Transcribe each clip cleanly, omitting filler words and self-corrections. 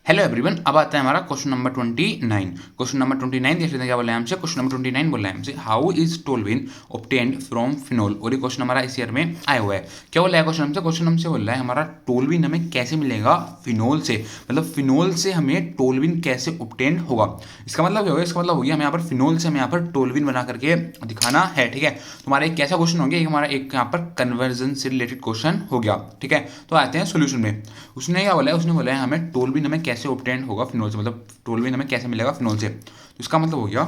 Hello everyone, अब आता है हमारा क्वेश्चन नंबर 29। क्वेश्चन नंबर 29 देख लेते हैं क्या बोला है हमसे। क्वेश्चन नंबर 29 बोला है हमसे, how is toluene obtained from phenol. और ये क्वेश्चन हमारा इस ईयर में आया हुआ है। क्या बोला है क्वेश्चन हमसे बोल रहा है हमारा टोल्विन हमें कैसे मिलेगा फिनोल से, मतलब फिनोल से हमें टोल्विन कैसे ऑब्टेन्ड होगा। इसका मतलब क्या होगा, इसका मतलब हो गया हमें यहाँ पर फिनोल से हमें यहाँ पर टोल्विन बना करके दिखाना है। ठीक है, तो हमारा एक कैसा क्वेश्चन हो गया, हमारा एक यहाँ पर कन्वर्जन से रिलेटेड क्वेश्चन हो गया। ठीक है, तो आते हैं सोल्यूशन में। उसने क्या बोला है, उसने बोला है हमें टोल्विन हमें कैसे ऑब्टेन होगा फिनोल से, मतलब टोल्विन हमें कैसे मिलेगा फिनोल से। तो इसका मतलब हो गया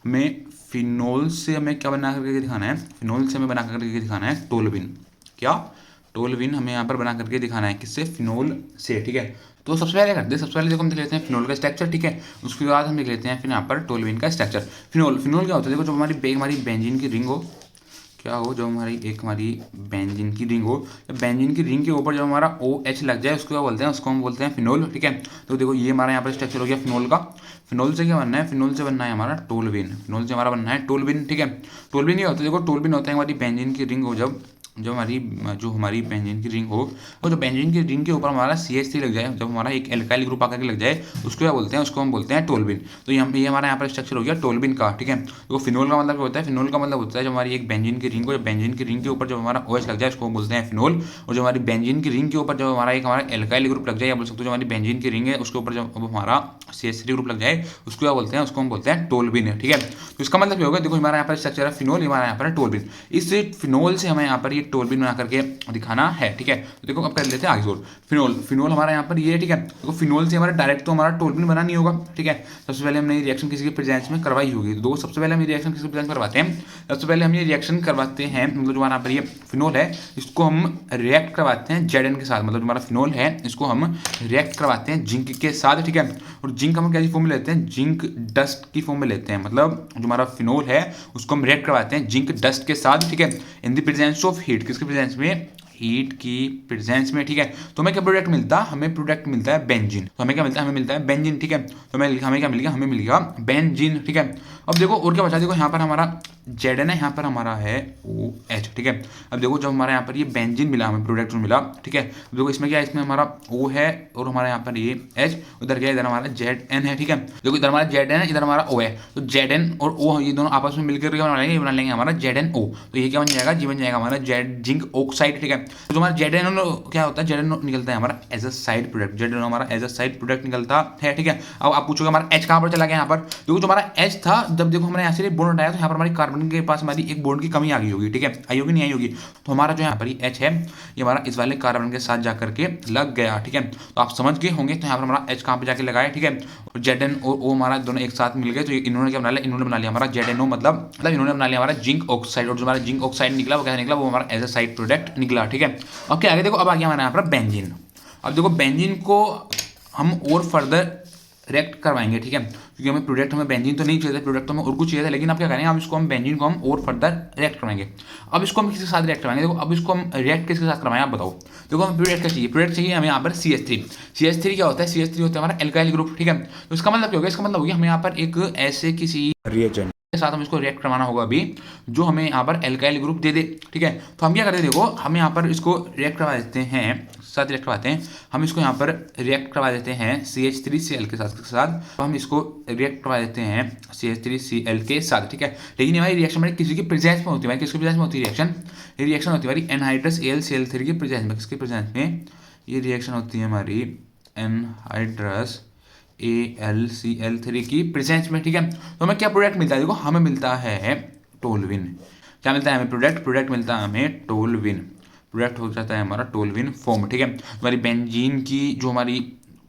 हमें फिनोल से हमें क्या बना करके दिखाना है, फिनोल से हमें बना करके दिखाना है टोल्विन। क्या टोल्विन हमें यहाँ पर बना करके दिखाना है, किससे, फिनोल से। ठीक है, तो सबसे पहले करते हैं, सबसे पहले देखो हम देख लेते हैं फिनोल का स्ट्रक्चर। ठीक है, उसके बाद हम देख लेते हैं फिर यहाँ पर टोल्विन का स्ट्रक्चर। फिनोल फिनोल क्या होता है, देखो जो हमारी बेंजीन की रिंग हो, क्या हो, जो हमारी बेंजीन की रिंग हो, जब बेंजीन की रिंग के ऊपर जब हमारा OH लग जाए उसको क्या बोलते हैं, उसको हम बोलते हैं फिनोल। ठीक है, तो देखो ये हमारा यहाँ पर स्ट्रक्चर हो गया फिनोल का। फिनोल से क्या बनना है, फिनोल से बनना है हमारा टोल्विन, फिनोल से हमारा बनना है टोल्विन। ठीक है, टोल्विन ये होता है, देखो टोल्विन होता है हमारी बेंजीन की रिंग हो, जब जो हमारी बेंजीन की रिंग हो, और जो बेंजीन की रिंग के ऊपर हमारा CH3 लग जाए, जब हमारा एक एल्काइल ग्रुप आकर के लग जाए, उसको क्या बोलते हैं, उसको हम बोलते हैं टोल्विन। तो ये हमारा यहाँ पर स्ट्रक्चर हो गया टोल्विन का। ठीक है, तो फिनोल का मतलब क्या होता है, फिनोल का मतलब होता है जो हमारी एक बेंजीन की रिंग हो, जब बेंजीन की रिंग के ऊपर जब हमारा OH लग जाए उसको हम बोलते हैं फिनोल। और जो हमारी बेंजीन की रिंग के ऊपर जब हमारा एल्काइल ग्रुप लग जाए, या बोल सकते हो जो हमारी बेंजीन की रिंग है उसके ऊपर जब हमारा CH3 ग्रुप लग जाए उसको क्या बोलते हैं, उसको हम बोलते हैं टोल्विन। ठीक है, तो इसका मतलब क्या होगा, देखो हमारा यहाँ पर स्ट्रक्चर है फिनोल, हमारा यहाँ पर है टोल्विन। इस फिनोल से हमें यहाँ पर ये टोल्विन बना करके दिखाना है। ठीक है, तो देखो अब कर लेते हैं आगे और फिनोल फिनोल हमारा यहाँ पर ये। ठीक है, देखो फिनोल से हमारा डायरेक्ट तो हमारा टोल्विन बना नहीं होगा। ठीक है, सबसे पहले हमने रिएक्शन किसी के प्रेजेंस में करवाई होगी। तो सबसे पहले हम ये रिएक्शन किसी के प्रेजेंस करवाते हैं, सबसे पहले हम ये रिएक्शन करवाते हैं, मतलब जो हमारा पर ये फिनोल है इसको हम रिएक्ट करवाते हैं Zn के साथ, मतलब जो हमारा फिनोल है इसको हम रिएक्ट करवाते हैं जिंक के साथ। ठीक है, और जिंक हम कैसी फॉर्म में लेते हैं, जिंक डस्ट की फॉर्म में लेते हैं, मतलब जो हमारा फिनोल है उसको हम रिएक्ट करवाते हैं जिंक डस्ट के साथ। ठीक है, in the presence of heat, किसके प्रेजेंस में, हीट की प्रेजेंस में। ठीक है, तो हमें क्या प्रोडक्ट मिलता है, हमें प्रोडक्ट मिलता है बेंजीन। तो हमें क्या मिलता है, हमें मिलता है बेंजीन। ठीक है, तो हमें क्या मिल गया, हमें मिल गया बेंजीन। ठीक है, अब देखो और क्या बचा, देखो यहाँ पर हमारा Zn है, यहाँ पर हमारा है OH। ठीक है, अब देखो जब हमारा यहाँ पर ये बेंजीन मिला, हमें प्रोडक्ट जो मिला। ठीक है, अब देखो इसमें क्या है, इसमें हमारा O है और हमारा यहाँ पर ये H, उधर क्या है, इधर हमारा Zn है। ठीक है, देखो इधर हमारा Zn है, इधर हमारा O है, तो Zn और O ये दोनों आपस में मिलकर क्या बना लेंगे हमारा ZnO। तो ये क्या बन जाएगा, जी बन जाएगा हमारा जिंक ऑक्साइड। ठीक है, तो जो हमारा ZnO क्या होता है, ZnO निकलता है हमारा as a side product, ZnO हमारा एज अ साइड प्रोडक्ट निकलता है। ठीक है, अब आप पूछोगे हमारा H कहाँ पर चला गया, यहाँ पर देखो जो हमारा H था, जब देखो हमारे यहाँ से बॉन्ड हटाया तो यहाँ पर हमारी कार्बन के पास हमारी एक बॉन्ड की कमी आ गई होगी। ठीक है, आई होगी नहीं आई होगी, तो हमारा जो यहाँ पर H है ये हमारा इस वाले कार्बन के साथ जाकर के लग गया। ठीक है, तो आप समझ गए होंगे, तो यहाँ पर हमारा H कहाँ पे जाके लगाया। ठीक है, और Zn और O हमारा दोनों एक साथ मिल गए, तो इन्होंने क्या बना लिया, इन्होंने बना लिया हमारा ZnO, मतलब इन्होंने बना लिया हमारा जिंक ऑक्साइड। और जो हमारा जिंक ऑक्साइड निकला वो कैसे निकला, वो हमारा एज अ साइड प्रोडक्ट निकला। ठीक है, ओके आगे देखो, अब आ गया हमारा यहाँ पर बेंजीन। अब देखो बेंजीन को हम और फर्दर रिएक्ट करवाएंगे। ठीक है, क्योंकि हमें प्रोडक्ट, हमें बेंजीन तो नहीं चाहिए था, प्रोडक्ट तो हमें और कुछ चाहिए था, लेकिन अब क्या करेंगे, हम इसको हम बेंजीन को हम और फर्दर रिएक्ट करवाएंगे। अब इसको हम किसके साथ रिएक्ट करवाएंगे, देखो अब इसको हम रिएक्ट किसके साथ करवाएं, आप बताओ। देखो हमें प्रोडक्ट क्या चाहिए, प्रोडक्ट चाहिए हमें यहाँ पर CH3 क्या होता है, CH3 होता है हमारा एल्काइल ग्रुप। ठीक है, तो इसका मतलब क्या होगा, इसका मतलब होगा हमें यहाँ पर एक ऐसे किसी रिएजेंट के साथ हम इसको रिएक्ट करवाना होगा अभी, जो हमें यहाँ पर एल्काइल ग्रुप दे दे। ठीक है, तो हम क्या करते हैं, देखो हम यहाँ पर इसको रिएक्ट करवा देते हैं, साथ रिएक्ट करवाते हैं, हम इसको यहाँ पर रिएक्ट करवा देते हैं CH3Cl के साथ, तो हम इसको रिएक्ट करवा देते हैं CH3Cl के साथ। ठीक है, लेकिन हमारी रिएक्शन हमारी किसी की प्रेजेंस में होती है, किसके प्रेजेंस में होती है रिएक्शन, ये रिएक्शन होती है हमारी एनहाइड्रस AlCl3 की प्रेजेंस में, किसके प्रेजेंस में, ये रिएक्शन होती है हमारी एनहाइड्रस AlCl3 की प्रेजेंस में। ठीक है, तो हमें क्या प्रोडक्ट मिलता है, देखो हमें मिलता है टोल्विन। क्या मिलता है हमें, प्रोडक्ट मिलता है हमें टोल्विन, प्रोडक्ट हो जाता है हमारा टोल्विन फॉर्म। ठीक है, हमारी बेंजीन की जो हमारी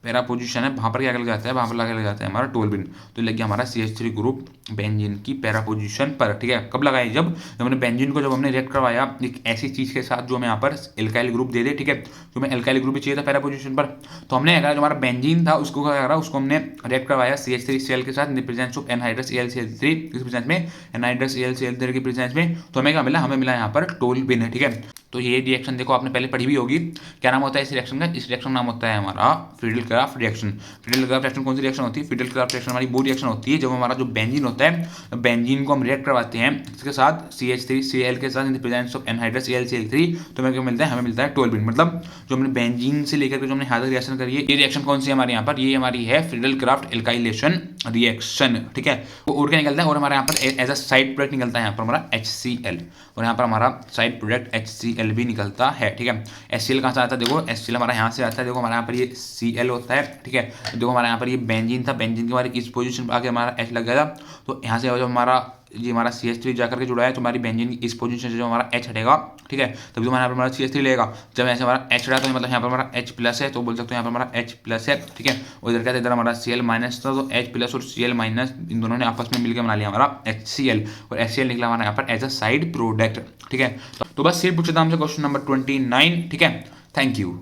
पैरा पोजीशन है वहाँ पर क्या लग जाता है, वहाँ पर लग जाता है हमारा टोल्विन। तो लग गया हमारा CH3 ग्रुप बेंजीन की पैरा पोजीशन पर। ठीक है, कब लगाए, जब हमने बेंजीन को जब हमने रिएक्ट करवाया एक ऐसी चीज़ के साथ जो हमें यहाँ पर एल्काइल ग्रुप दे दे। ठीक है, जो हमें एल्काइल ग्रुप भी चाहिए था पैरा पोजीशन पर, तो हमने अगर जो हमारा बेंजीन था उसको क्या करा, उसको हमने रिएक्ट करवाया CH3Cl के साथ, प्रेजेंस ऑफ एनहाइड्रस AlCl3 की प्रेजेंस में, एनहाइड्रस AlCl3 की प्रेजेंस में, तो हमें क्या मिला, हमें मिला यहाँ पर टोल्विन है। ठीक है, तो ये रिएक्शन देखो आपने पहले पढ़ी भी होगी, क्या नाम होता है इस रिएक्शन का, इस रिएक्शन का नाम होता है हमारा Friedel graph reaction. Friedel graph reaction कौन सी रिएक्शन होती है? फ्रीडल ग्राफ रिएक्शन हमारी वो रिएक्शन होती है जब हमारा जो बेंजीन होता है, बेंजीन को हम रिएक्ट करवाते हैं इसके साथ CH3Cl के साथ in the presence of anhydrous AlCl3, तो हमें क्या मिलता है? हमें मिलता है टोल्यूइन। मतलब जो हमने बेंजीन से लेकर के जो हमने यहाँ तक रिएक्शन करी है, ये रिएक्शन कौन सी है हमारे यहाँ पर? ये हमारी है फ्रीडल क्राफ्ट एल्काइलेशन रिएक्शन, ठीक है। और क्या निकलता है? और हमारे यहाँ पर एज अ साइड प्रोडक्ट निकलता है यहाँ पर हमारा HCl, और यहाँ पर हमारा साइड प्रोडक्ट HCl भी निकलता है, ठीक है। HCl कहाँ से आता है? देखो HCl हमारा यहाँ से आता है, देखो हमारे यहाँ पर ये Cl होता है, ठीक है। देखो हमारे यहाँ पर ये बेंजीन था, बेंजीन के हमारे इस पोजीशन पर आके हमारा H लग गया था, तो यहाँ से जो हमारा ये हमारा CH3 जाकर के जुड़ा है, तो हमारी बेंजीन की इस पोजीशन से जो हमारा H हटेगा, ठीक है, तभी तो हमारा हमारा CH3 लेगा। जब ऐसे हमारा H हटा तो मतलब यहाँ पर हमारा H प्लस है, तो बोल सकते हो यहाँ पर हमारा H प्लस है, ठीक है। और इधर क्या था? इधर हमारा Cl माइनस था, तो H प्लस और Cl माइनस इन दोनों ने आपस में मिलकर बना लिया हमारा HCl, और HCl निकला हमारा यहाँ पर एज अ साइड प्रोडक्ट, ठीक है। तो बस ये पूछा था हमसे क्वेश्चन नंबर 29, ठीक है। Thank you.